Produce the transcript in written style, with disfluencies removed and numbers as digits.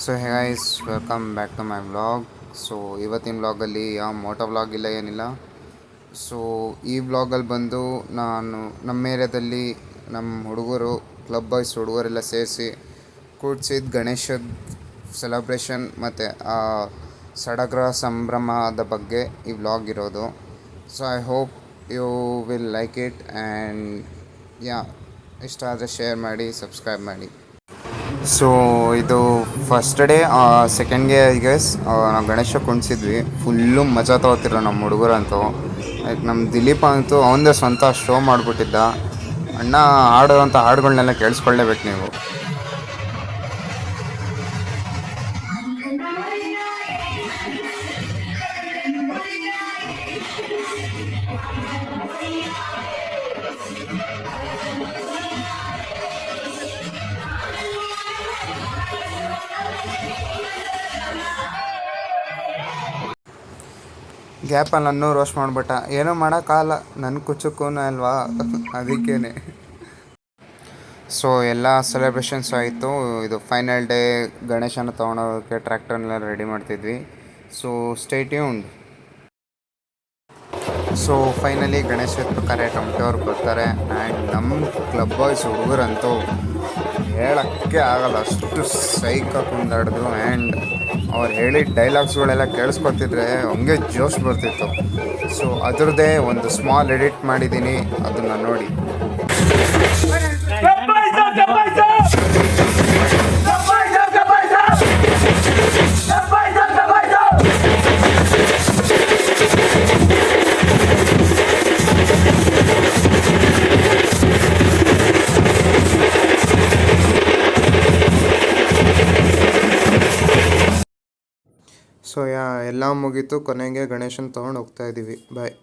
So hey guys, welcome back to my vlog. So ಇವತ್ತಿನ ವ್ಲಾಗಲ್ಲಿ ಯಾವ ಮೋಟೋ ವ್ಲಾಗ್ ಇಲ್ಲ ಏನಿಲ್ಲ. ಸೊ ಈ ವ್ಲಾಗಲ್ಲಿ ಬಂದು ನಾನು ನಮ್ಮ ಏರಿಯಾದಲ್ಲಿ ನಮ್ಮ ಹುಡುಗರು ಕ್ಲಬ್ ಬಾಯ್ಸ್ ಹುಡುಗರೆಲ್ಲ ಸೇರಿಸಿ ಕೂಡ್ಸಿದ ಗಣೇಶದ ಸೆಲೆಬ್ರೇಷನ್ ಮತ್ತು ಆ ಸಡಗರ ಸಂಭ್ರಮದ ಬಗ್ಗೆ ಈ ವ್ಲಾಗ್ ಇರೋದು. So I hope you will like it and yeah, ಇಷ್ಟ ಆದರೆ ಶೇರ್ ಮಾಡಿ, ಸಬ್ಸ್ಕ್ರೈಬ್ ಮಾಡಿ. ಸೊ ಇದು first day. Second day I guess ನಾವು ಗಣೇಶ ಕುಣಿಸಿದ್ವಿ. ಫುಲ್ಲು ಮಜಾ ತೊಗೋತಿರೋ ನಮ್ಮ ಹುಡುಗರಂತೂ. ಲೈಕ್ ನಮ್ಮ ದಿಲೀಪ ಅಂತೂ ಅವನದೇ ಸ್ವಂತ ಶೋ ಮಾಡಿಬಿಟ್ಟಿದ್ದ. ಅಣ್ಣ ಹಾಡುವಂಥ ಹಾಡುಗಳನ್ನೆಲ್ಲ ಕೇಳಿಸ್ಕೊಳ್ಳೇಬೇಕು ನೀವು. ಗ್ಯಾಪಲ್ಲಿ ನನ್ನೂ ರೋಸ್ಟ್ ಮಾಡಿಬಿಟ್ಟ. ಏನೂ ಮಾಡೋಕ್ಕಾಗಲ್ಲ, ನನ್ನ ಕುಚಕ್ಕೂನು ಅಲ್ವಾ ಅದಕ್ಕೇನೆ. ಸೊ ಎಲ್ಲ ಸೆಲೆಬ್ರೇಷನ್ಸ್ ಆಯಿತು. ಇದು ಫೈನಲ್ ಡೇ. ಗಣೇಶನ ತೊಗೊಳೋಕ್ಕೆ ಟ್ರ್ಯಾಕ್ಟರ್ನೆಲ್ಲ ರೆಡಿ ಮಾಡ್ತಿದ್ವಿ. So stay tuned. So finally Ganesha ಪ್ರಕಾರ ಟಮಟೆಯವ್ರು ಬರ್ತಾರೆ. ಆ್ಯಂಡ್ ನಮ್ಮ ಕ್ಲಬ್ ಬಾಯ್ಸ್ ಹುಡುಗರಂತೂ ಹೇಳೋಕ್ಕೆ ಆಗಲ್ಲ, ಅಷ್ಟು ಸೈಕಾಗಿ ಕುಂದಾಡಿದ್ರು. ಆ್ಯಂಡ್ ಅವ್ರು ಹೇಳಿದ ಡೈಲಾಗ್ಸ್ಗಳೆಲ್ಲ ಕೇಳಿಸ್ಕೊತಿದ್ರೆ ಹಂಗೆ ಜೋಶ್ ಬರ್ತಿತ್ತು. ಸೊ ಅದರದ್ದೇ ಒಂದು ಸ್ಮಾಲ್ ಎಡಿಟ್ ಮಾಡಿದ್ದೀನಿ, ಅದನ್ನು ನೋಡಿ. ಸೊ ಎಲ್ಲ ಮುಗೀತು. ಕೊನೆಗೆ ಗಣೇಶನ ತೊಗೊಂಡು ಹೋಗ್ತಾಯಿದ್ದೀವಿ. ಬಾಯ್.